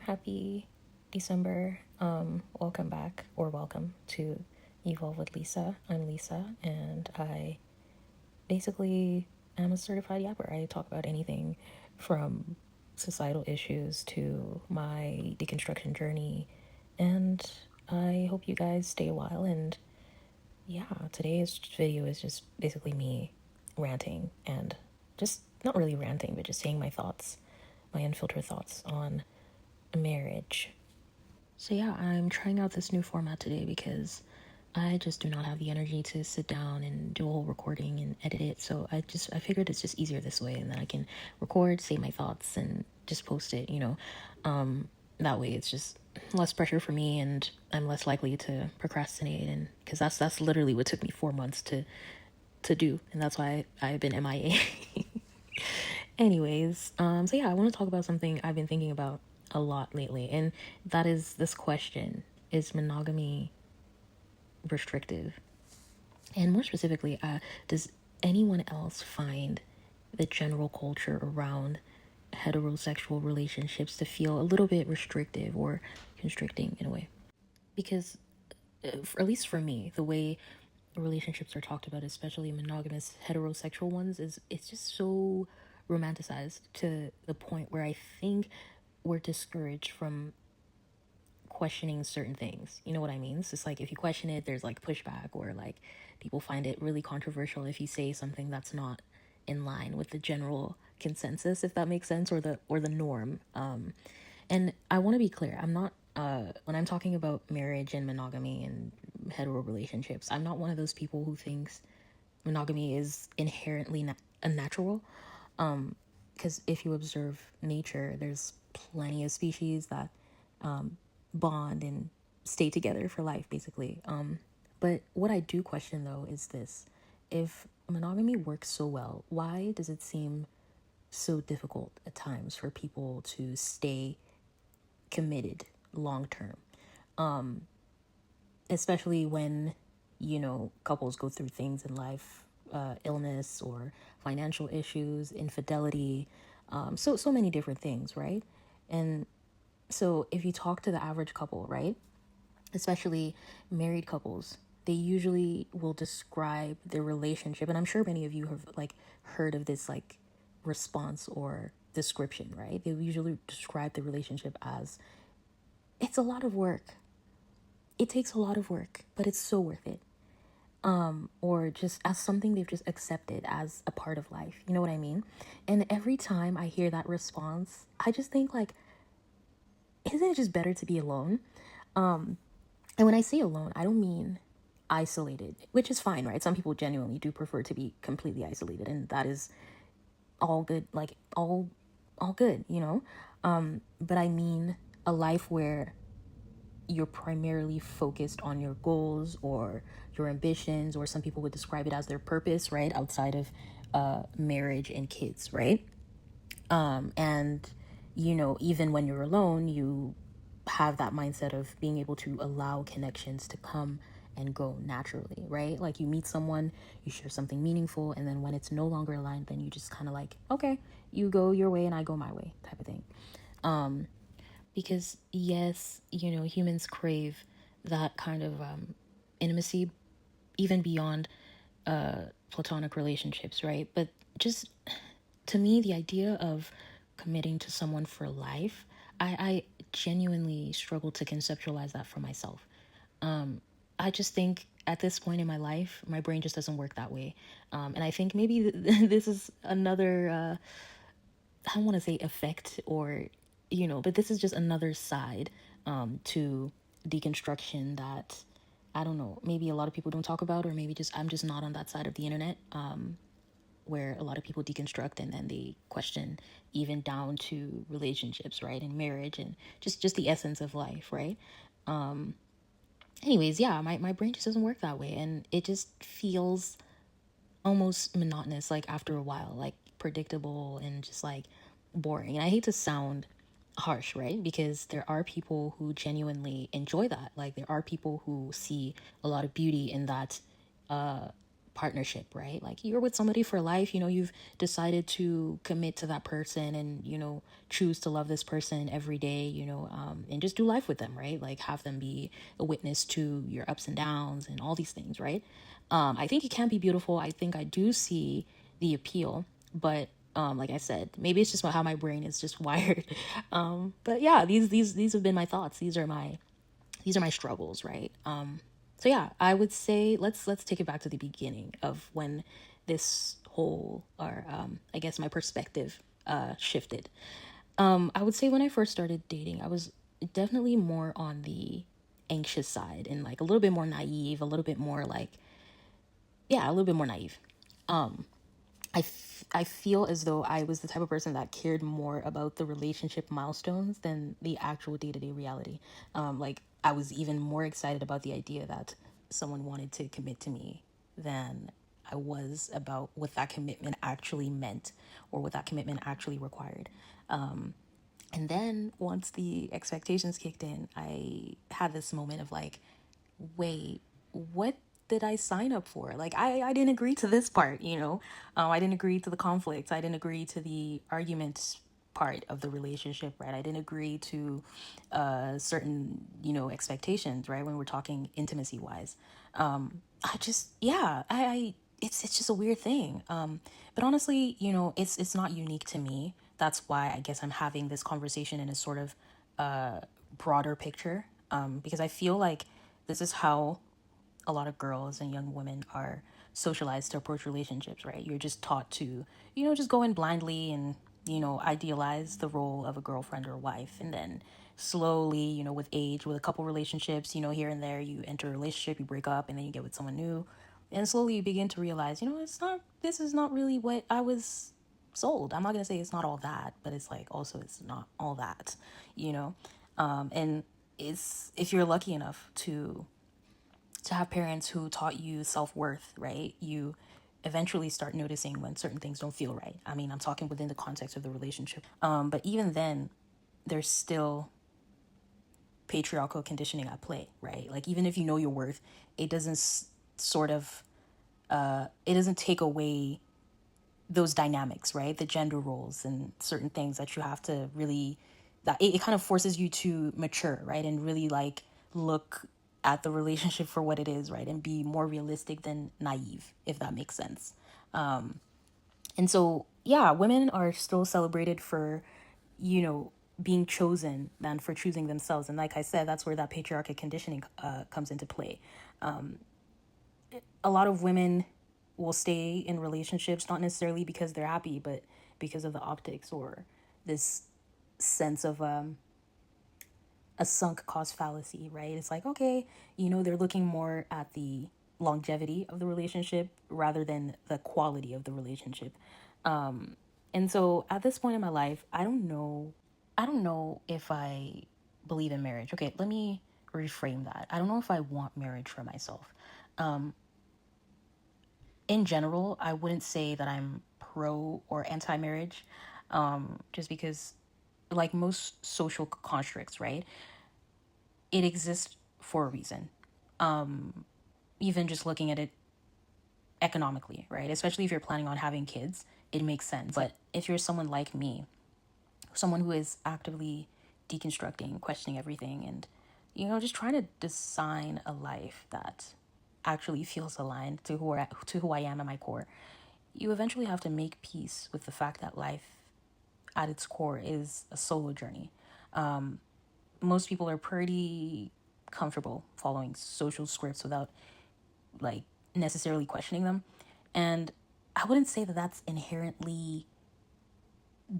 Happy December. Welcome back or welcome to Evolve with Lisa. I'm Lisa and I basically am a certified yapper. I talk about anything from societal issues to my deconstruction journey, and I hope you guys stay a while. And yeah, today's video is just basically me ranting and just not really ranting, but just saying my thoughts, my unfiltered thoughts on marriage. So yeah, I'm trying out this new format today because I just do not have the energy to sit down and do a whole recording and edit it. So I figured it's just easier this way, and then I can record, say my thoughts, and just post it. That way it's just less pressure for me, and I'm less likely to procrastinate. And because that's literally what took me 4 months to do, and that's why I've been MIA. Anyways, so yeah, I want to talk about something I've been thinking about a lot lately, and that is this question: is monogamy restrictive? And more specifically, does anyone else find the general culture around heterosexual relationships to feel a little bit restrictive or constricting in a way? Because, at least for me, the way relationships are talked about, especially monogamous heterosexual ones, is it's just so romanticized to the point where I think we're discouraged from questioning certain things. You know what I mean? It's just like if you question it, there's like pushback, or like people find it really controversial if you say something that's not in line with the general consensus, if that makes sense, or the norm. And I want to be clear. I'm not when I'm talking about marriage and monogamy and hetero relationships, I'm not one of those people who thinks monogamy is inherently unnatural. Because if you observe nature, there's plenty of species that bond and stay together for life, basically. But what I do question, though, is this: if monogamy works so well, why does it seem so difficult at times for people to stay committed long term? Especially when, couples go through things in life, illness or financial issues, infidelity, so many different things, right? And so if you talk to the average couple, right, especially married couples, they usually will describe their relationship, and I'm sure many of you have like heard of this like response or description, right? They usually describe the relationship as, it's a lot of work. It takes a lot of work, but it's so worth it. Or just as something they've just accepted as a part of life. You know what I mean? And every time I hear that response, I just think like, isn't it just better to be alone? And when I say alone, I don't mean isolated, which is fine, right? Some people genuinely do prefer to be completely isolated, and that is all good, like all good, But I mean a life where you're primarily focused on your goals or your ambitions, or some people would describe it as their purpose, right? Outside of marriage and kids, right? And even when you're alone, you have that mindset of being able to allow connections to come and go naturally, right? Like you meet someone, you share something meaningful, and then when it's no longer aligned, then you just kind of like, okay, you go your way and I go my way, type of thing. Because yes, humans crave that kind of intimacy, even beyond platonic relationships, right? But just to me, the idea of committing to someone for life, I genuinely struggle to conceptualize that for myself. I just think at this point in my life, my brain just doesn't work that way. And I think maybe this is another, I don't want to say effect or, but this is just another side to deconstruction that, I don't know, maybe a lot of people don't talk about, or maybe just I'm just not on that side of the internet. Where a lot of people deconstruct and then they question even down to relationships, right, and marriage and just the essence of life, right? Anyways, yeah, my brain just doesn't work that way, and it just feels almost monotonous, like after a while, like predictable and just like boring. And I hate to sound harsh, right? Because there are people who genuinely enjoy that. Like there are people who see a lot of beauty in that partnership, right? Like you're with somebody for life, you've decided to commit to that person and, choose to love this person every day, and just do life with them, right? Like have them be a witness to your ups and downs and all these things, right? I think it can be beautiful. I think I do see the appeal, but like I said, maybe it's just how my brain is just wired. But yeah, these have been my thoughts. These are my struggles, right? So yeah, I would say let's take it back to the beginning of when this whole, or I guess my perspective shifted. I would say when I first started dating, I was definitely more on the anxious side and like a little bit more naive, a little bit more like, yeah, a little bit more naive. I feel as though I was the type of person that cared more about the relationship milestones than the actual day-to-day reality. Like I was even more excited about the idea that someone wanted to commit to me than I was about what that commitment actually meant or what that commitment actually required. And then once the expectations kicked in, I had this moment of like, wait, what did I sign up for? Like, I didn't agree to this part, I didn't agree to the conflict. I didn't agree to the arguments part of the relationship, right? I didn't agree to certain, expectations, right? When we're talking intimacy wise. I just, yeah, it's just a weird thing. But honestly, it's not unique to me. That's why I guess I'm having this conversation in a sort of broader picture. Because I feel like this is how a lot of girls and young women are socialized to approach relationships, right? You're just taught to, just go in blindly and, idealize the role of a girlfriend or a wife. And then slowly, with age, with a couple relationships, here and there, you enter a relationship, you break up, and then you get with someone new. And slowly you begin to realize, this is not really what I was sold. I'm not going to say it's not all that, but it's like also it's not all that, you know? And it's, if you're lucky enough to have parents who taught you self-worth, right? You eventually start noticing when certain things don't feel right. I mean, I'm talking within the context of the relationship. But even then, there's still patriarchal conditioning at play, right? Like even if you know your worth, it doesn't sort of it doesn't take away those dynamics, right? The gender roles and certain things that you have to really, that it kind of forces you to mature, right? And really like look at the relationship for what it is, right? And be more realistic than naive, if that makes sense. And so, yeah, women are still celebrated for, being chosen than for choosing themselves. And like I said, that's where that patriarchal conditioning comes into play. A lot of women will stay in relationships not necessarily because they're happy, but because of the optics or this sense of a sunk cost fallacy, right? It's like, okay, they're looking more at the longevity of the relationship rather than the quality of the relationship. And so at this point in my life, I don't know if I believe in marriage. Okay, let me reframe that. I don't know if I want marriage for myself. In general, I wouldn't say that I'm pro or anti marriage, just because, like most social constructs, right? It exists for a reason. Even just looking at it economically, right? Especially if you're planning on having kids, it makes sense. But if you're someone like me, someone who is actively deconstructing, questioning everything, and, just trying to design a life that actually feels aligned to who I am at my core, you eventually have to make peace with the fact that life at its core is a solo journey. Most people are pretty comfortable following social scripts without like necessarily questioning them. And I wouldn't say that that's inherently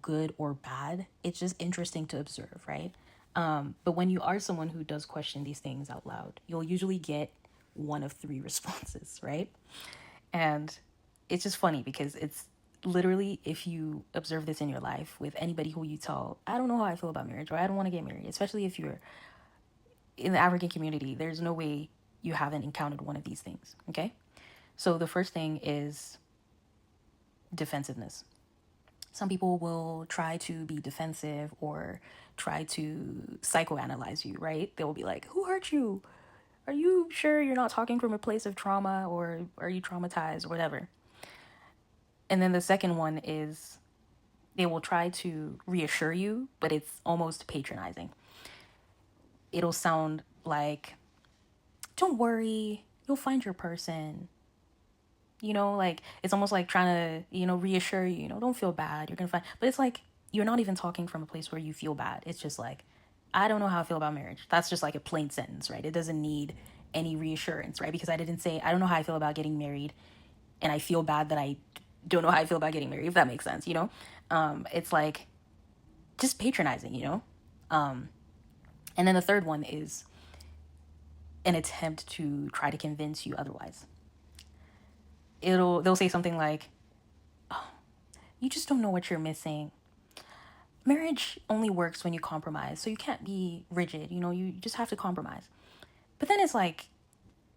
good or bad. It's just interesting to observe, right? But when you are someone who does question these things out loud, you'll usually get one of three responses, right? And it's just funny because it's literally, if you observe this in your life with anybody who you tell, I don't know how I feel about marriage, or I don't want to get married, especially if you're in the African community, there's no way you haven't encountered one of these things, okay? So the first thing is defensiveness. Some people will try to be defensive or try to psychoanalyze you, right? They'll be like, who hurt you? Are you sure you're not talking from a place of trauma, or are you traumatized or whatever? And then the second one is they will try to reassure you, but it's almost patronizing. It'll sound like, don't worry, you'll find your person. Like it's almost like trying to, reassure you, don't feel bad. You're going to find, but it's like, you're not even talking from a place where you feel bad. It's just like, I don't know how I feel about marriage. That's just like a plain sentence, right? It doesn't need any reassurance, right? Because I didn't say, I don't know how I feel about getting married, and I feel bad that I don't know how I feel about getting married, if that makes sense. It's like just patronizing. And then the third one is an attempt to try to convince you otherwise. They'll say something like, you just don't know what you're missing. Marriage only works when you compromise, so you can't be rigid, you just have to compromise. But then it's like,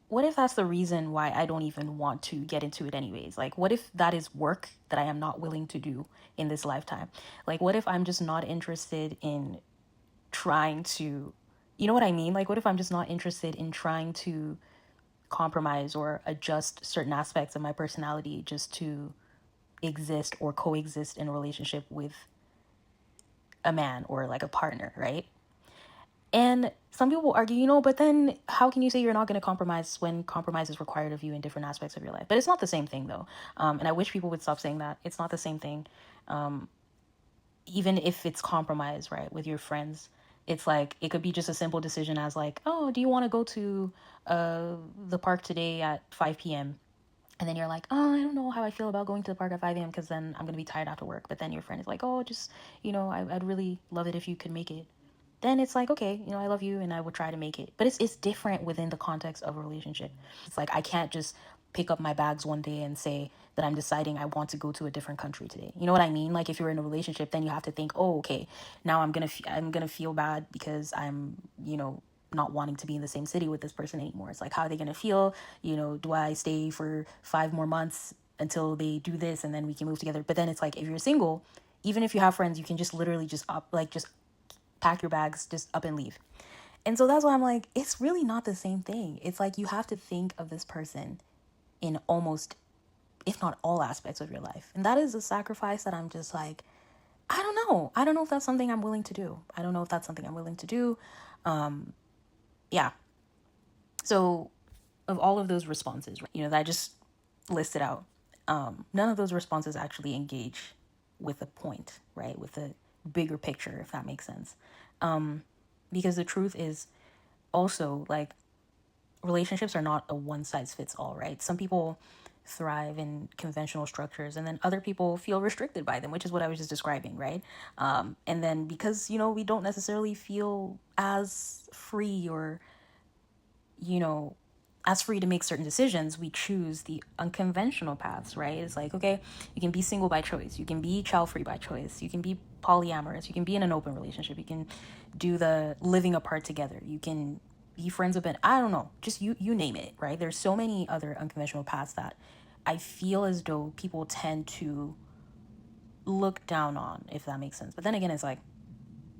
what if that's the reason why I don't even want to get into it anyways? Like, what if that is work that I am not willing to do in this lifetime? Like, what if I'm just not interested in trying to, you know what I mean? Like, what if I'm just not interested in trying to compromise or adjust certain aspects of my personality just to exist or coexist in a relationship with a man or like a partner, right? And some people argue, but then how can you say you're not going to compromise when compromise is required of you in different aspects of your life? But it's not the same thing, though. And I wish people would stop saying that. It's not the same thing. Even if it's compromise, right, with your friends, it's like it could be just a simple decision as like, oh, do you want to go to the park today at 5 p.m.? And then you're like, oh, I don't know how I feel about going to the park at 5 a.m. because then I'm going to be tired after work. But then your friend is like, oh, just, I'd really love it if you could make it. Then it's like, okay, I love you and I would try to make it. But it's different within the context of a relationship. It's like I can't just pick up my bags one day and say that I'm deciding I want to go to a different country today. You know what I mean? Like if you're in a relationship, then you have to think, oh, okay, now I'm gonna feel bad because I'm, not wanting to be in the same city with this person anymore. It's like, how are they gonna feel? Do I stay for 5 more months until they do this and then we can move together? But then it's like, if you're single, even if you have friends, you can just literally just just pack your bags, just up and leave. And so that's why I'm like, it's really not the same thing. It's like you have to think of this person in almost, if not all aspects of your life. And that is a sacrifice that I'm just like, I don't know. I don't know if that's something I'm willing to do. I don't know if that's something I'm willing to do. Yeah. So of all of those responses, that I just listed out, none of those responses actually engage with a point, right? With a bigger picture, if that makes sense. Because the truth is also like relationships are not a one size fits all, right? Some people thrive in conventional structures and then other people feel restricted by them, which is what I was just describing, right? And then because, we don't necessarily feel as free or, as free to make certain decisions, we choose the unconventional paths, right? It's like, okay, you can be single by choice. You can be child free by choice. You can be polyamorous. You can be in an open relationship. You can do the living apart together. You can be friends with it. I don't know, just you name it, right? There's so many other unconventional paths that I feel as though people tend to look down on, if that makes sense. But then again, it's like,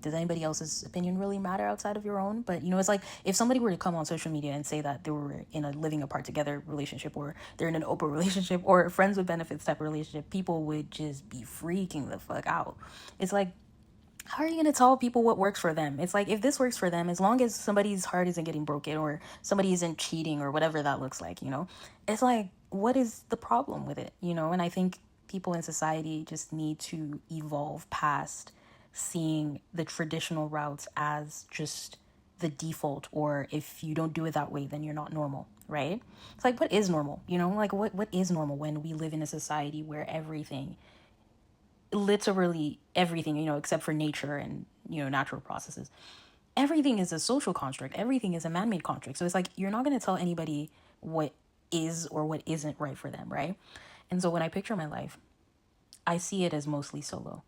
does anybody else's opinion really matter outside of your own? But it's like if somebody were to come on social media and say that they were in a living apart together relationship, or they're in an open relationship, or friends with benefits type of relationship, people would just be freaking the fuck out. It's like, how are you going to tell people what works for them? It's like, if this works for them, as long as somebody's heart isn't getting broken or somebody isn't cheating or whatever that looks like, it's like, what is the problem with it? And I think people in society just need to evolve past seeing the traditional routes as just the default, or if you don't do it that way, then you're not normal, right? It's like, what is normal? Like what is normal when we live in a society where everything, literally everything, except for nature and, natural processes, everything is a social construct. Everything is a man-made construct. So it's like, you're not going to tell anybody what is or what isn't right for them, right? And so when I picture my life, I see it as mostly solo.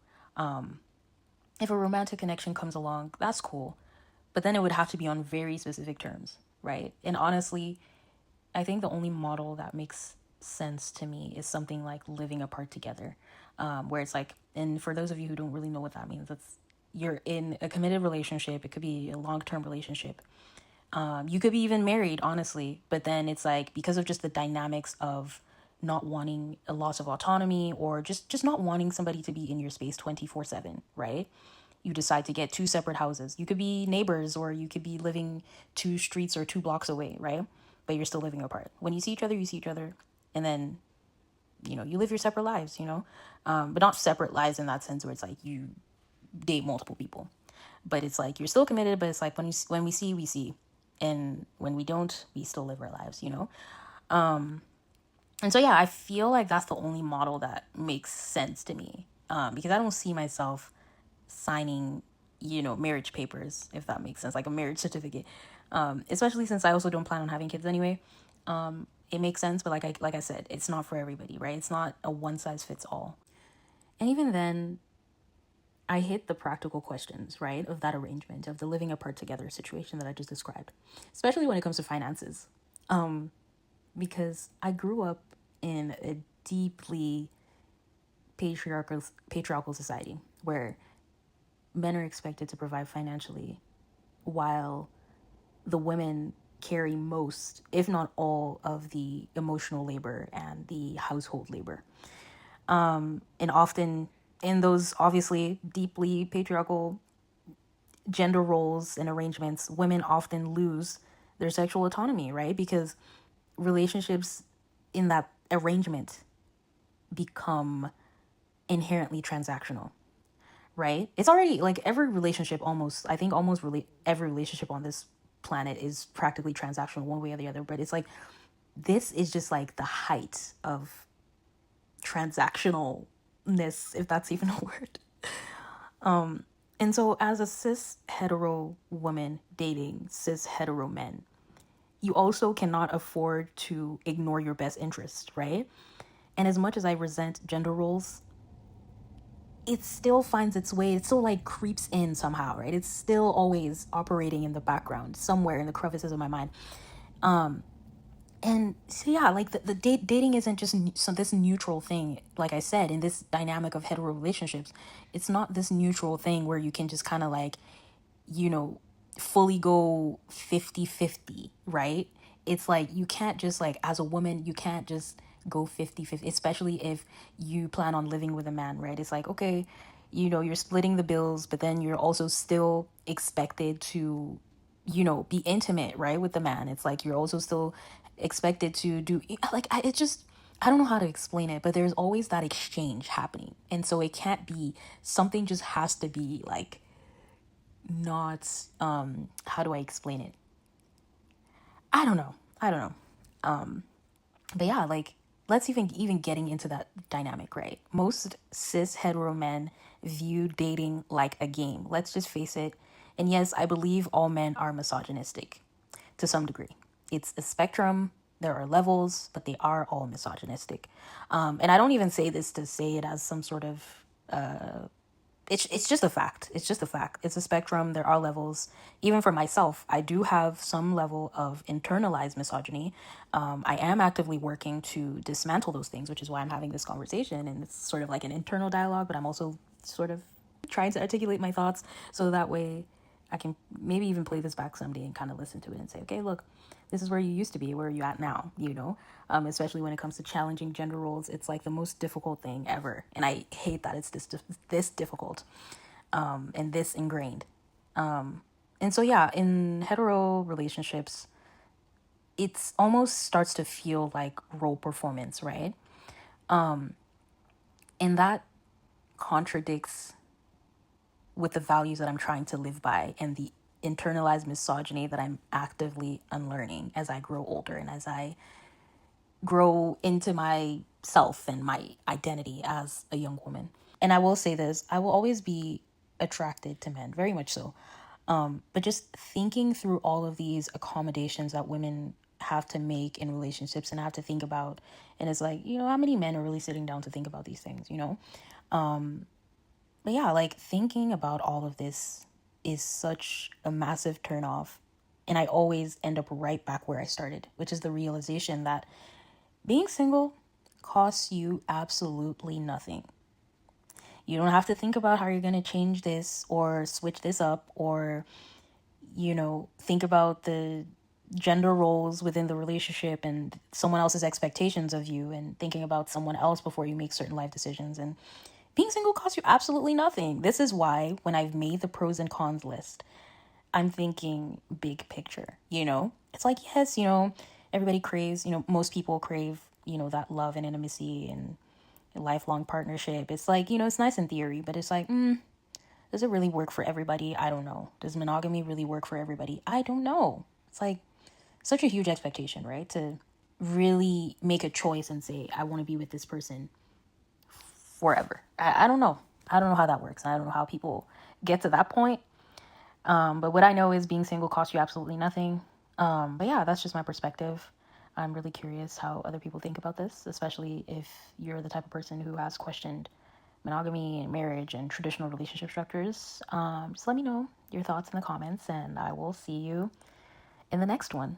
If a romantic connection comes along, that's cool. But then it would have to be on very specific terms, right? And honestly, I think the only model that makes sense to me is something like living apart together, where it's like, and for those of you who don't really know what that means, you're in a committed relationship. It could be a long-term relationship, You could be even married, honestly, but then it's like because of just the dynamics of not wanting a loss of autonomy, or just not wanting somebody to be in your space 24/7, right? You decide to get two separate houses. You could be neighbors, or you could be living two streets or two blocks away, right? But you're still living apart. When you see each other, you see each other, and then you live your separate lives, but not separate lives in that sense where it's like you date multiple people, but it's like you're still committed, but it's like when we see, we see, and when we don't, we still live our lives. And so yeah, I feel like that's the only model that makes sense to me, because I don't see myself signing marriage papers, if that makes sense, like a marriage certificate, especially since I also don't plan on having kids anyway. It makes sense, but like I said, it's not for everybody, right? It's not a one size fits all. And even then, I hit the practical questions, right, of that arrangement, of the living apart together situation that I just described, especially when it comes to finances. Because I grew up in a deeply patriarchal society where men are expected to provide financially, while the women carry most, if not all, of the emotional labor and the household labor. And often in those obviously deeply patriarchal gender roles and arrangements, women often lose their sexual autonomy, right? Because relationships in that arrangement become inherently transactional, right? It's already like every relationship almost, I think almost really every relationship on this planet is practically transactional one way or the other. But it's like, this is just like the height of transactionalness, if that's even a word. And so, as a cis hetero woman dating cis hetero men, you also cannot afford to ignore your best interest, right? And as much as I resent gender roles, it still finds its way, it still like creeps in somehow, right? It's still always operating in the background, somewhere in the crevices of my mind. And so yeah, like dating isn't just this neutral thing. Like I said, in this dynamic of hetero relationships, it's not this neutral thing where you can just kind of like, you know, fully go 50-50, right? It's like you can't just like, as a woman, you can't just go 50-50, especially if you plan on living with a man, right? It's like, okay, you're splitting the bills, but then you're also still expected to, be intimate, right, with the man. It's like you're also still expected to do, like, it just, I don't know how to explain it, but there's always that exchange happening. And so it can't be, something just has to be like, not, how do I explain it? I don't know. But yeah, like, let's even getting into that dynamic, right? Most cis hetero men view dating like a game. Let's just face it. And yes, I believe all men are misogynistic to some degree. It's a spectrum. There are levels, but they are all misogynistic. And I don't even say this to say it as some sort of, it's just a fact. It's just a fact. It's a spectrum. There are levels. Even for myself, I do have some level of internalized misogyny. I am actively working to dismantle those things, which is why I'm having this conversation. And it's sort of like an internal dialogue, but I'm also sort of trying to articulate my thoughts so that way I can maybe even play this back someday and kind of listen to it and say, okay, look, this is where you used to be. Where are you at now? Especially when it comes to challenging gender roles, it's like the most difficult thing ever. And I hate that it's this difficult, and this ingrained. And so, yeah, in hetero relationships, it's almost starts to feel like role performance, right? And that contradicts with the values that I'm trying to live by and the internalized misogyny that I'm actively unlearning as I grow older and as I grow into myself and my identity as a young woman. And I will say this, I will always be attracted to men, very much so. But just thinking through all of these accommodations that women have to make in relationships and have to think about, and it's like, how many men are really sitting down to think about these things? But yeah, like thinking about all of this is such a massive turnoff. And I always end up right back where I started, which is the realization that being single costs you absolutely nothing. You don't have to think about how you're going to change this or switch this up or, think about the gender roles within the relationship and someone else's expectations of you, and thinking about someone else before you make certain life decisions. And being single costs you absolutely nothing. This is why when I've made the pros and cons list, I'm thinking big picture. It's like, yes, everybody craves, most people crave, that love and intimacy and lifelong partnership. It's like, it's nice in theory, but it's like, does it really work for everybody? I don't know. Does monogamy really work for everybody? I don't know. It's like such a huge expectation, right? To really make a choice and say, I want to be with this person forever. I don't know. I don't know how that works. I don't know how people get to that point. But what I know is being single costs you absolutely nothing. But yeah, that's just my perspective. I'm really curious how other people think about this, especially if you're the type of person who has questioned monogamy and marriage and traditional relationship structures. Just let me know your thoughts in the comments, and I will see you in the next one.